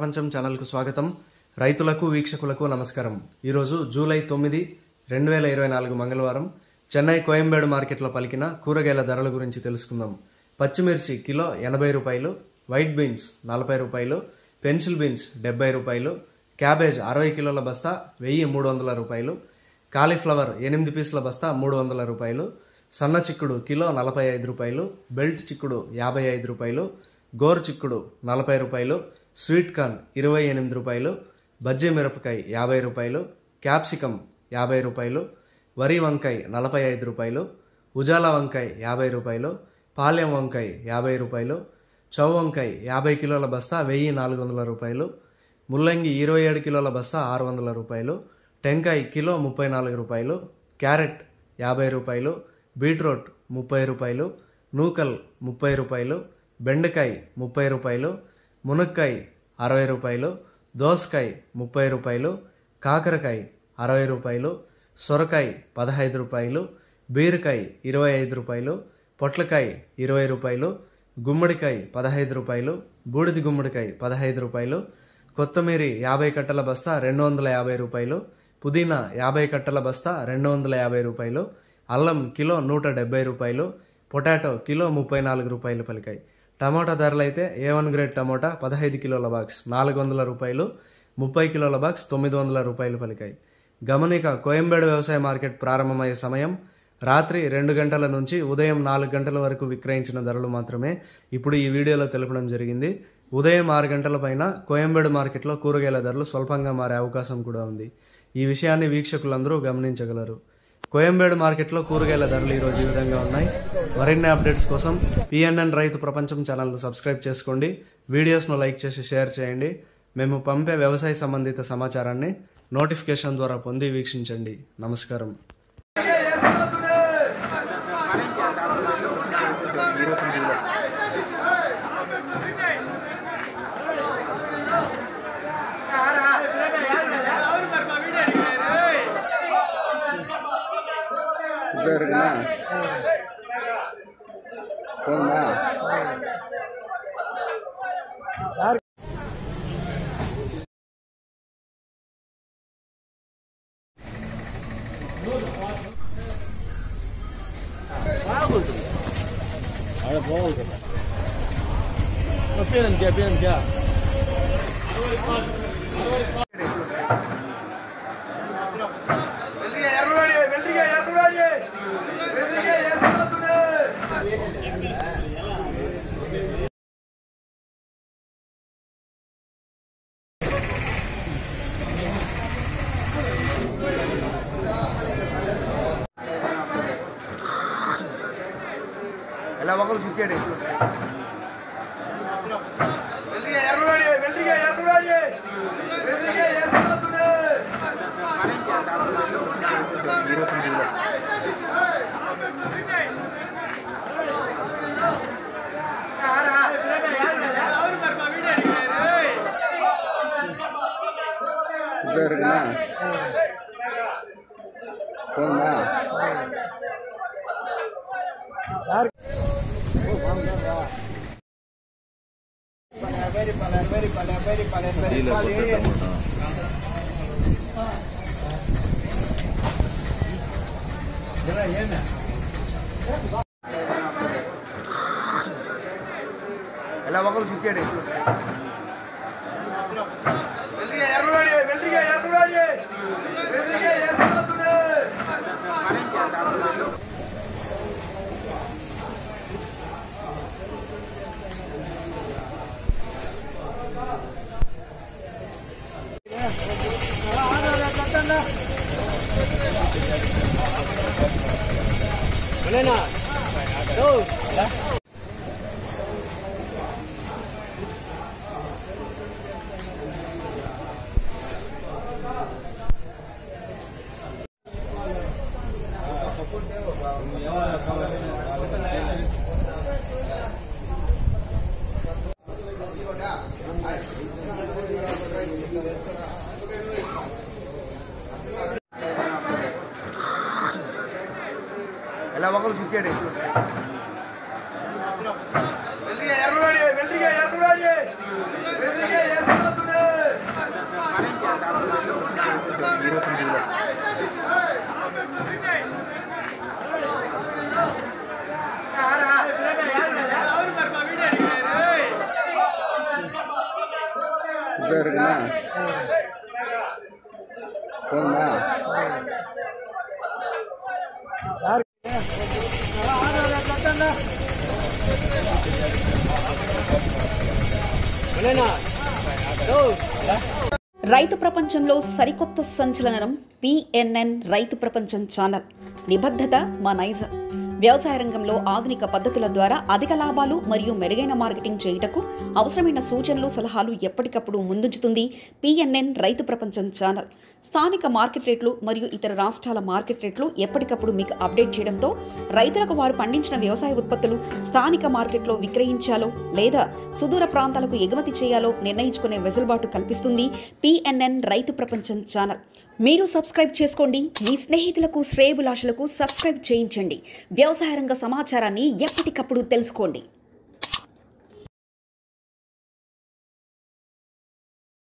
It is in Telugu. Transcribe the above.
ప్రపంచం ఛానల్కు స్వాగతం. రైతులకు వీక్షకులకు నమస్కారం. ఈరోజు జూలై 9, 2024 మంగళవారం చెన్నై కోయంబేడు మార్కెట్లో పలికిన కూరగాయల ధరల గురించి తెలుసుకుందాం. పచ్చిమిర్చి కిలో 80 రూపాయలు, వైట్ బీన్స్ 40 రూపాయలు, పెన్సిల్ బీన్స్ 70 రూపాయలు, క్యాబేజ్ 60 కిలోల బస్తా 1300 రూపాయలు, కాలీఫ్లవర్ 8 పీసుల బస్తా 300 రూపాయలు, సన్న చిక్కుడు కిలో 45 రూపాయలు, బెల్ట్ చిక్కుడు 55 రూపాయలు, గోరు చిక్కుడు 40 రూపాయలు, స్వీట్ కార్న్ 28 రూపాయలు, బజ్జీ మిరపకాయ 50 రూపాయలు, క్యాప్సికం 50 రూపాయలు, వరి వంకాయ 45 రూపాయలు, ఉజాల వంకాయ 50 రూపాయలు, పాలెం వంకాయ 50 రూపాయలు, చౌ వంకాయ 50 కిలోల బస్తా 1400 రూపాయలు, ముల్లంగి 27 కిలోల బస్తా 600 రూపాయలు, టెంకాయ కిలో 34 రూపాయలు, క్యారెట్ 50 రూపాయలు, బీట్రూట్ 30 రూపాయలు, నూకల్ 30 రూపాయలు, బెండకాయ 30 రూపాయలు, మునక్కాయ 60 రూపాయలు, దోసకాయ 30 రూపాయలు, కాకరకాయ 60 రూపాయలు, సొరకాయ 15 రూపాయలు, బీరకాయ 25 రూపాయలు, పొట్లకాయ 20 రూపాయలు, గుమ్మడికాయ 15 రూపాయలు, బూడిది గుమ్మడికాయ 15 రూపాయలు, కొత్తమీరి 50 కట్టల బస్తా 250 రూపాయలు, పుదీనా 50 కట్టల బస్తా 250 రూపాయలు, అల్లం కిలో 170 రూపాయలు, పొటాటో కిలో 34 రూపాయలు పలికాయి. టమోటా ధరలు అయితే A1 గ్రేడ్ టమోటా 15 కిలోల బాక్స్ 400 రూపాయలు, 30 కిలోల బాక్స్ 900 రూపాయలు పలికాయి. గమనిక, కోయంబేడు వ్యవసాయ మార్కెట్ ప్రారంభమయ్యే సమయం రాత్రి 2 గంటల నుంచి ఉదయం 4 గంటల వరకు విక్రయించిన ధరలు మాత్రమే ఇప్పుడు ఈ వీడియోలో తెలపడం జరిగింది. ఉదయం 6 గంటల పైన కోయంబేడు మార్కెట్లో కూరగాయల ధరలు స్వల్పంగా మారే అవకాశం కూడా ఉంది. ఈ విషయాన్ని వీక్షకులందరూ గమనించగలరు. కోయంబేడు మార్కెట్లో కూరగాయల ధరలు ఈరోజు ఈ విధంగా ఉన్నాయి. మరిన్ని అప్డేట్స్ కోసం PNN రైతు ప్రపంచం ఛానల్ను సబ్స్క్రైబ్ చేసుకోండి. వీడియోస్ను లైక్ చేసి షేర్ చేయండి. మేము పంపే వ్యవసాయ సంబంధిత సమాచారాన్ని నోటిఫికేషన్ ద్వారా పొంది వీక్షించండి. నమస్కారం. ಎಲ್ಲ ಮಕ್ಕಳು ಸಿಕ್ಕೇಡಿ ಎಲ್ಲ ಮಕ್ಕಳು ಸಿಕ್ಕೇಡಿ ಎಲ್ಲ ಮಕ್ಕಳು ಸಿಕ್ಕೇಡಿ ಎರ್ರಗಾಡಿ రైతు ప్రపంచంలో సరికొత్త సంచలనం పిఎన్ఎన్ రైతు ప్రపంచం ఛానల్. నిబద్ధత మా నైజం. వ్యవసాయ రంగంలో ఆధునిక పద్ధతుల ద్వారా అధిక లాభాలు మరియు మెరుగైన మార్కెటింగ్ చేయుటకు అవసరమైన సూచనలు, సలహాలు ఎప్పటికప్పుడు ముందుంచుతుంది పిఎన్ఎన్ రైతు ప్రపంచం ఛానల్. స్థానిక మార్కెట్ రేట్లు మరియు ఇతర రాష్ట్రాల మార్కెట్ రేట్లు ఎప్పటికప్పుడు మీకు అప్డేట్ చేయడంతో రైతులకు వారు పండించిన వ్యవసాయ ఉత్పత్తులు స్థానిక మార్కెట్లో విక్రయించాలో లేదా సుదూర ప్రాంతాలకు ఎగుమతి చేయాలో నిర్ణయించుకునే వెసులుబాటు కల్పిస్తుంది పిఎన్ఎన్ రైతు ప్రపంచం ఛానల్. మీరు సబ్స్క్రైబ్ చేసుకోండి. మీ స్నేహితులకు, శ్రేయోభిలాషులకు సబ్స్క్రైబ్ చేయించండి. వ్యవసాయ రంగ సమాచారాన్ని ఎప్పటికప్పుడు తెలుసుకోండి.